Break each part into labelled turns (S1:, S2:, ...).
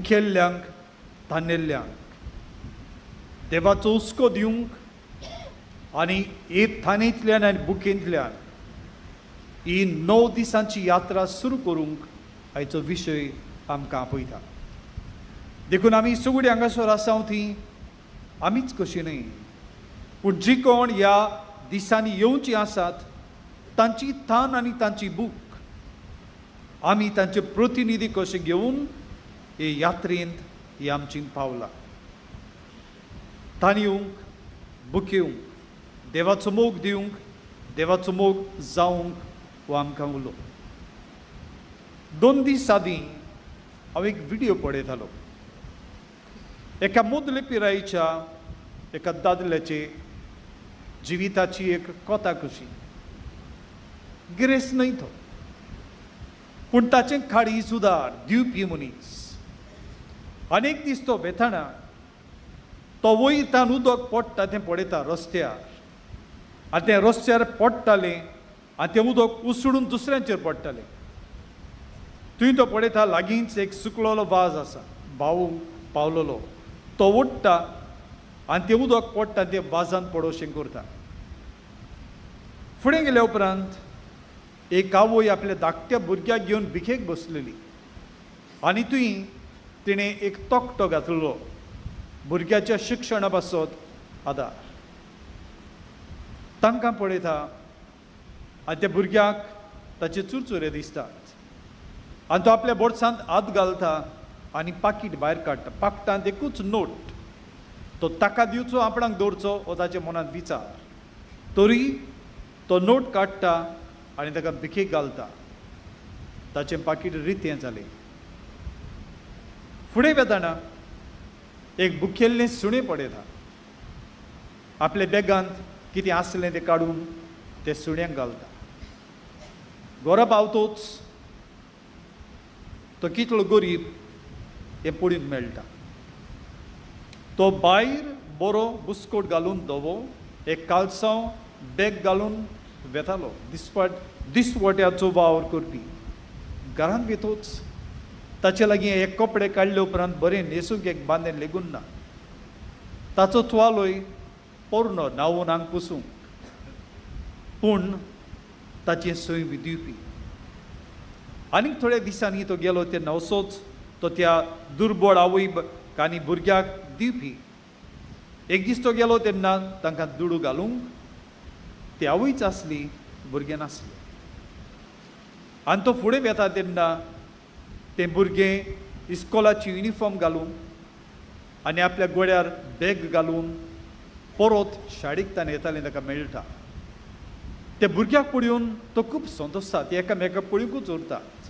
S1: भुकेल्ल्यांक तान्नेल्ल्यांक देवाचो उस्को दिवंक आनी हे थानेंतल्यान आनी बुकेंतल्यान ही 9 दिसांची यात्रा सुरू करूंक हाचो विशय आमकां आपयता. देखून आमी सगळीं हांगासर आसात थी आमीच कशी न्हय, पूण जी कोण ह्या दिसांनी येवची आसात तांची थान आनी तांची बूक आमी तांचे प्रतिनिधी कशे घेवन हे यात्रेंत ही आमची पावलां. थान येवंक, बूक येवंक, देवाचो मोग दिवंक, देवाचो मोग जावंक हो आमकां उलो. 2 दीस आदीं हांव एक व्हिडियो पळयतालो. एका मोदले पिरायेच्या एका दादल्याचे जिविताची एक कथा कशी. गिरेस्त न्हय तो, पूण ताचें खाडी सुदार दिवपी मनीस. अनेक दीस तो वेताना तो वयरतान उदक पडटा तें पळयता रस्त्यार, आनी तें रस्त्यार पडटालें आनी तें उदक उसळून दुसऱ्यांचेर पडटालें. थंय तो पळयता लागींच एक सुकलोलो वाज आसा, भाव पावलोलो. तो ओडटा आनी तें उदक पडटा तें वाजान पडोवचें करता. फुडें गेल्या उपरांत एक आवय आपल्या धाकट्या भुरग्याक घेवन भिकेक बसलेली आनी थंय तिणें एक तकटो घातलेलो भुरग्याच्या शिक्षणा पासत आदार. तांकां पळयता आनी त्या भुरग्याक ताचे चुरचुरे दिसतात आनी तो आपल्या बोर्सांत हात घालता आनी पाकीट भायर काडटा. पाकिटांत एकूच नोट. तो ताका दिवचो आपणाक दवरचो हो ताच्या मनांत विचार. तरी तो नोट काडटा आनी ताका भिकेक घालता. ताचें पाकीट रितें जालें. फुडें वेताना एक भुकेल्लें सुणें पळयता. आपल्या बॅगांत कितें आसलें तें काडून तें सुण्यांक घालता. घरा पावतोच तो कितलो गरीब हें पळोवंक मेळटा. तो भायर बरो बुस्कोट घालून धवो एक कालसांव बॅग घालून वेतालो दिसवट्याचो वावर करपी. घरांत वेतोच ताचे लागीं हे कपडे काडले उपरांत बरें न्हेसूंक एक बांदें लेगून ना. ताचो तुवालोय पोरनो न्हावून आंग पुसूंक, पूण ताचें सोय बी दिवपी. आनीक थोड्या दिसांनी तो गेलो ते नवसोच तो त्या दुर्बळ आवय आनी भुरग्याक दिवपी. एक दीस तो गेलो तेन्ना तांकां दुडू घालूंक ती आवयच आसली, भुरगें नासलें. आनी तो फुडें वेता तेन्ना तें भुरगें इस्कोलाची युनिफॉर्म घालून आनी आपल्या गोड्यार बॅग घालून परत शाळेक ताणें येतालें ताका मेळटा. त्या भुरग्याक पळोवन तो खूब संतोशता. ते एकामेकाक पळोवंकूच उरतात.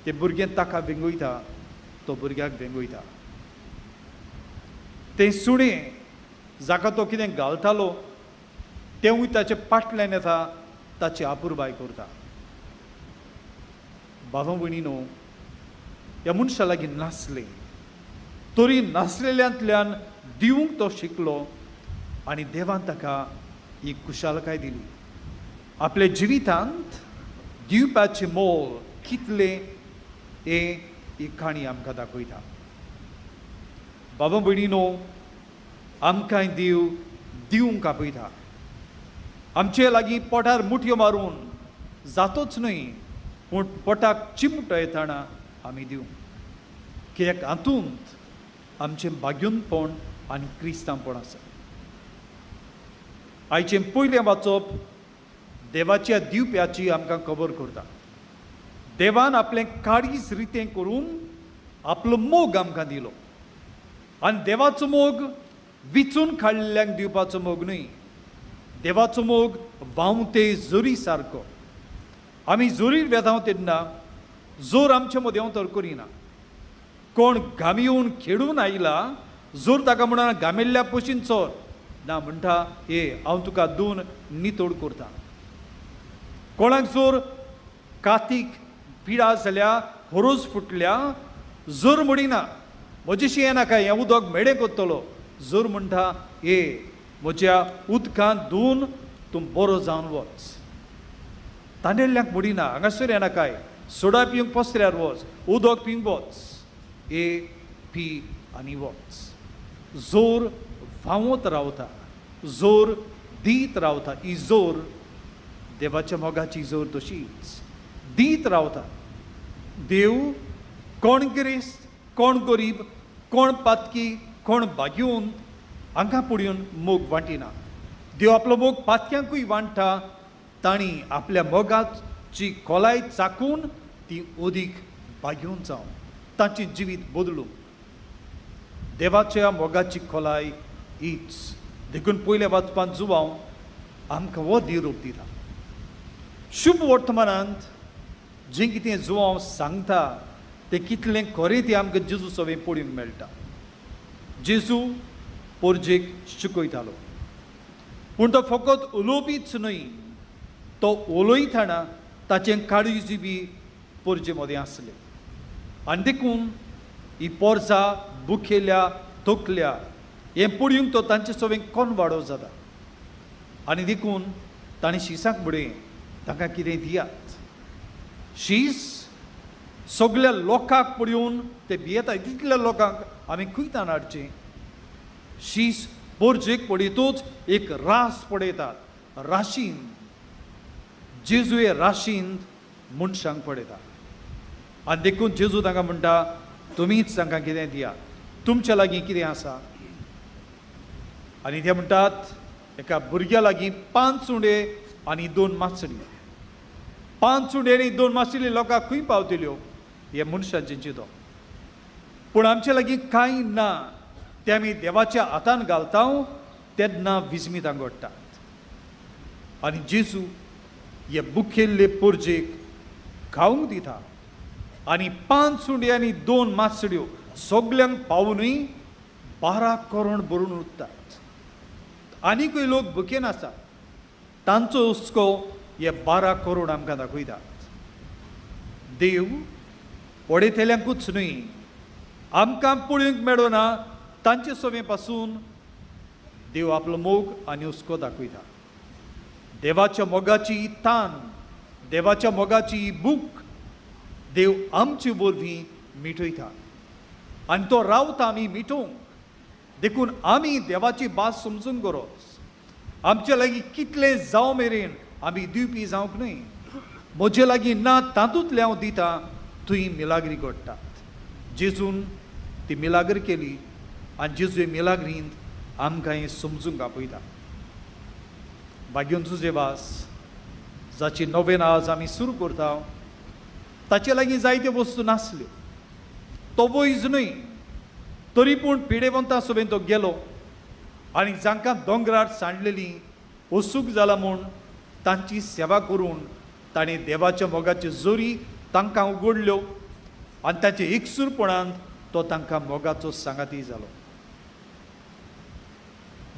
S1: तें भुरगें ताका वेंगयता, तो भुरग्याक वेंगयता. तें सुणें जाका तो कितें घालतालो तेंवूय ताचे फाटल्यान येता, ताची आपुरबाय करता. भावां भयणीनो, ह्या मनशा लागीं नासलें, तरी नासलेल्यांतल्यान दिवंक तो शिकलो आनी देवान ताका ही कुशालकाय दिली. आपल्या जिवितांत दिवपाचें मोल कितलें हें ही काणी आमकां दाखयता. भावां भयणीनो, आमकांय देव दिवंक आपयता. आमचे लागीं पोटार मुठयो मारून जातोच न्हय, पूण पोटाक चिमटो येताना आमी दिवंक. कित्याक हातूंत आमचें भाग्यूनपण आनी क्रिस्तांवपण आसा. आयचें पयलें वाचप देवाच्या दिवप्याची आमकां खबर करता. देवान आपलें काळीज रितें करून आपलो मोग आमकां दिलो. आनी देवाचो मोग विचून काडलेल्यांक दिवपाचो मोग न्हय. देवाचो मोग व्हांवते जोरी सारको. आमी जोरीर वेता तेन्ना जोर आमचे मदें तर करिना. कोण घामी येवन खेडून आयला जोर ताका म्हणून घामिल्ल्या पशीन चोर ना म्हणटा हे हांव तुका धुवन नितोड करता. कोणाक जोर कातीक पिडा जाल्या हरोज फुटल्या जोर म्हणिना म्हजेशी हें नाका हें उदक मेडें कोत्तलो. जोर म्हणटा हे म्हज्या उदकांत धुवन तूं बरो जावन वच. तांडेल्ल्यांक म्हणिना हांगासर येनाकाय सोडा पिवंक पसऱ्यार वच, उदक पिवंक वच. हे पी आनी वच. जोर व्हांवत रावता, जोर दीत रावता. ही जोर देवाच्या मोगाची जोर तशीच दीत रावता. देव कोण गिरेस्त, कोण गरीब, कोण पातकी, कोण बाग्यून हांकां पुडून मोग वांटिना. देव आपलो मोग पातक्यांकूय वांटता. तांणी आपल्या मोगाची खोलाय चाकून ती ओदीक बाग्यून जावन तांची जिवीत बदलूंक. देवाच्या मोगाची खोलाय हीच. देखून पयल्या वाचपान जुवांव आमकां हो दिवरूप दिता. शुभ वर्तमानांत जें कितें जुवांव सांगता तें कितलें खरें तें आमकां जेजू सवें पळोवंक मेळटा. जेजू पोरजेक शिकयतालो, पूण तो फकत उलोवपीच न्हय, तो उलयतना ताचें काळजी बी पोरजे मदें आसलें. आनी देखून ही पोरसां बुखेल्या तोखल्या हें पळोवंक तो तांचे सवें कोण वाडो जाता. आनी देखून ताणें शिसाक म्हणलें तांकां कितें दियात. शीस सगळ्या लोकांक पळोवन ते भियेता. तितल्या लोकांक आमी खंयतान हाडचें. शीस पोरजेक पळयतूच एक रास पळयतात. राशीन जेजू हे राशींत मनशांक पळयता. आनी देखून जेजू तांकां म्हणटा तुमीच तांकां कितें दियात. तुमच्या लागीं कितें आसा. आनी ते म्हणटात एका भुरग्या लागीं 5 सुणे आनी 2 मासडी. 5 सुणे आनी 2 मासडी लोकांक खंय पावतल्यो हे मनशांचें चिंतप. पूण आमचे लागीं कांय ना ते आमी देवाच्या हातान घालता तेन्ना विस्मीत आंगोडटात. आनी जेजू हे बुखेल्ले पोरजेक खावंक दिता. आनी 5 सुणे आनी 2 मासड्यो सगल्यांक पावूनय 12 करोड भरून उरतात. आनीकूय लोक भुकेन आसात. तांचो हुस्को हे 12 करोड आमकां दाखयतात. देव पडयतल्यांकूच न्हय आमकां पळोवंक मेळना तांचे सवें पासून देव आपलो मोग आनी हुस्को दाखयता. देवाच्या मोगाची ही तान, देवाच्या मोगाची ही भूक देव आमचे वरवीं मिटयता. आनी तो रावता आमी मिटोवंक. देखून आमी देवाची भास समजून गरज. आमचे लागीं कितलें जावं मेरेन आमी दिवपी जावंक न्हय. म्हजे लागीं ना तातूंतले हांव दिता. थंय मिलाग्री घडटात. जेजून ती मिलाग्र केली आनी जेजू मिलाग्रींत आमकां हें समजूंक आपयता. भाग्यून तुजे वास जाची नवेन आज आमी सुरू करता ताचे लागीं जायत्यो वस्तू नासल्यो. तो वयज न्हय तरी पूण पिडेवंतां सवें तो गेलो आनी जांकां दोंगरार सांडलेलीं ओसूक जाला म्हूण तांची सेवा करून ताणें देवाच्या मोगाच्यो जोरी तांकां उगडल्यो आनी ताचे एकसूरपणान तो तांकां मोगाचो सांगाती जालो.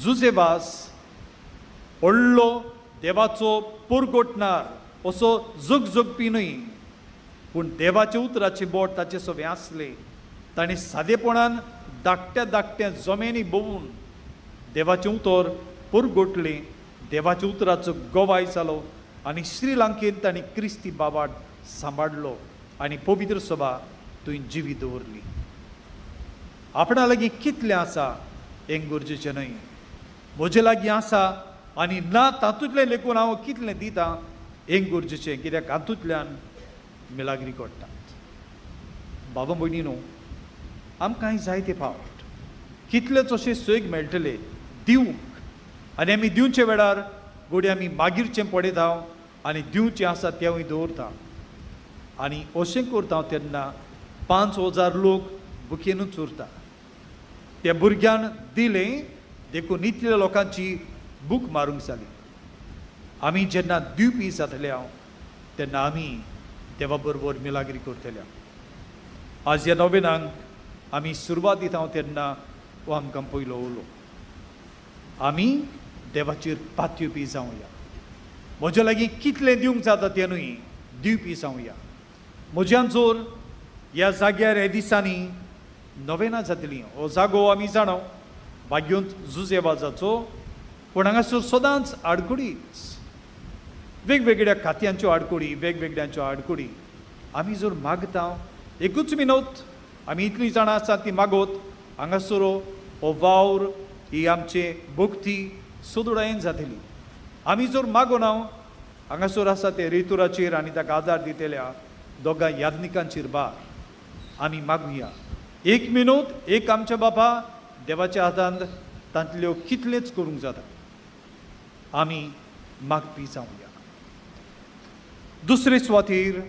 S1: जुजेबास व्हडलो देवाचो पुरगोटणार असो जगजगपी न्हय, पूण देवाचे उतराचे बोट ताचे सवें आसलें. ताणें सादेपणान धाकट्या जमेनी भोवून देवाचें उतर पुरगोटलें. देवाच्या उतराचो गोवाय जालो आनी श्रीलंकेन ताणें क्रिस्ती बाबाड सांबाळलो आनी पवित्र सभा थंय जिवी दवरली. आपणा लागीं कितलें आसा हें गरजेचें न्हय. म्हजे लागीं आसा आनी ना तातूंतलें लेखून हांव कितलें दितां हें गरजेचें. कित्याक हातूंतल्यान मिलाग्री घडटात. बाबा भयणीनो, आमकां जायते फावट कितलेच अशे सोयेक मेळटले दिवंक आनी आमी दिवचे वेळार घोडी आमी मागीरचें पडयता आनी दिवचें आसा तेंवूय दवरता. आनी अशें करता तेन्ना 5,000 लोक भुकेनूच उरता. त्या भुरग्यान दिलें देखून इतल्या लोकांची भूक मारूंक जाली. आमी जेन्ना दिवपी जातले तेन्ना आमी देवा बरोबर मिलाग्री करतले. आज ह्या नोवेनाक आमी सुरवात दिता तेन्ना हो आमकां पयलो उलो. आमी देवाचेर पातयेवपी जावया. म्हजे लागीं कितलें दिवंक जाता तें न्हय, दिवपी जावया. म्हज्यान जोर ह्या जाग्यार ह्या दिसांनी नोवेनां जातलीं. हो जागो आमी जाणो भाग्योंत जुजेवाजाचो, पूण हांगासर सदांच आडकुडीच, वेगवेगळ्या खात्यांच्यो आडकुडी, वेगवेगळ्यांच्यो आडकुडी. आमी जर मागता एकूच मिनोत आमी इतलीं जाणां आसात ती मागोत हांगासर हो वावर ही आमचे भक्ती सुदृढायेन जातली. आमी जर मागोना हांगासर आसा ते रेतुराचेर आनी ताका आदार दितेल्या दोगां याज्ञिकांचेर बार आमी मागुया. एक मिनूत एक आमच्या बापा देवाच्या हातांत तांतल्यो कितलेच करूंक जाता. आमी मागपी जावया. दुसरे सुवातेर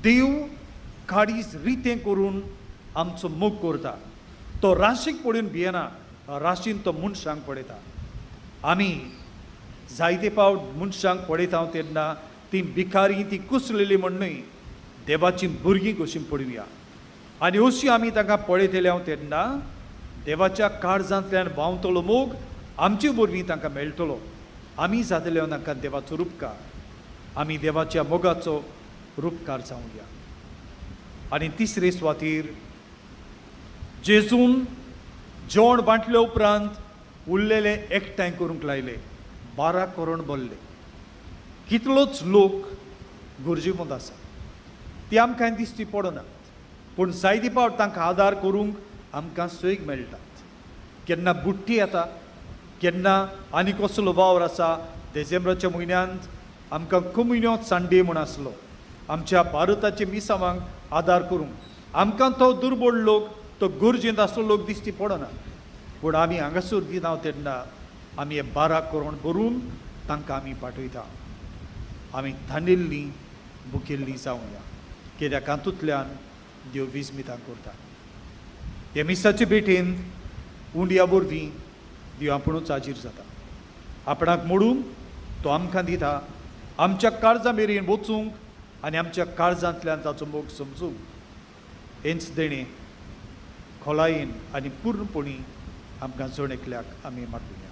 S1: देव काडीज रितें करून आमचो मोग करता. तो राशीक पडून भियेना, राशीन तो मनशांक पडयता. आमी जायते फावट मनशांक पडयता तेन्ना ती भिकारी ती कुसलेली म्हण न्हय, देवाची भुरगीं कशीं पडुया. आनी अशीं आमी तांकां पळयतले तेन्ना देवाच्या काळजांतल्यान व्हांवतलो मोग आमचे वरवीं तांकां मेळटलो. आमी जातले तांकां देवाचो रूपकार. आमी देवाच्या मोगाचो रूपकार जावया. आनी तिसरे सुवातेर जेजून जेवण वांटले उपरांत उरलेले एकठांय करूंक लायले. 12 करोड बोल्ले. कितलोच लोक गुरजेवंत आसा. ती आमकां दिसती पडना, पूण जायते फावट तांकां आदार करूंक आमकां सैग मेळटात. केन्ना बुट्टी येता, केन्ना आनी कसलो वावर आसा. डिसेंबराच्या म्हयन्यांत आमकां कम्युनियो संडे म्हूण आसलो. आमच्या भारताच्या मिसावांक आदार करूंक आमकां तो दुर्बळ लोक, तो गरजेंत आसलो लोक दिसती पडना. पूण आमी हांगासर दिना तेन्ना आमी हे 12 करोड भरून तांकां आमी पाठयता. आमी धांडिल्लीं भुकेल्लीं जावया, कित्याक हातूंतल्यान देव विस्मितां करता. हे मिसाचे भेटेंत उंडया वरवीं देव आपुणूच हाजीर जाता. आपणाक मोडून तो आमकां दिता आमच्या काळजा मेरेन वचूंक आनी आमच्या काळजांतल्यान ताचो मोग समजूंक. हेंच देणें खोलायेन आनी पूर्णपणी आमकां जण एकल्याक आमी मागुया.